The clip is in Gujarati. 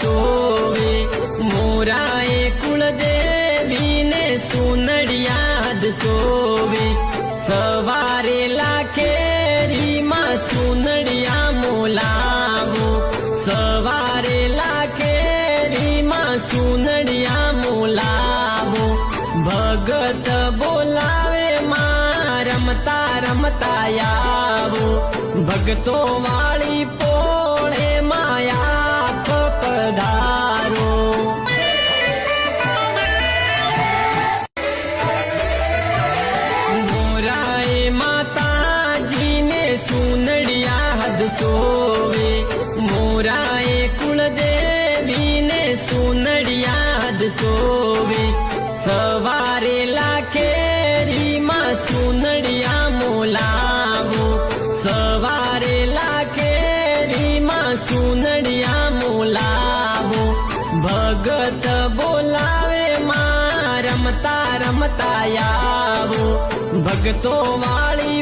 સોવે મોરાએ કુળદેવીને સુનડિયાદ સોવે સવારે લાખેરીમાં સુનડિયા મોલાવો સવારે લાખેરીમાં સુનડિયા મોલાવો ભગત બોલાવે માં રમતા રમતા આવો ભગતો વાળી પોળે માયા પધારો મોરાએ માતાજીને સુનડિયાદ સોવે મોરાએ કુળદેવીને સુનડિયાદ સોવે સવારે લાખેરીમાં સુનડિયા મોલાવો સવારે લાખેરીમાં સુનડિયા મોલાવો ભગત બોલાવે માં રમતા રમતા આવો ભગતો વાળી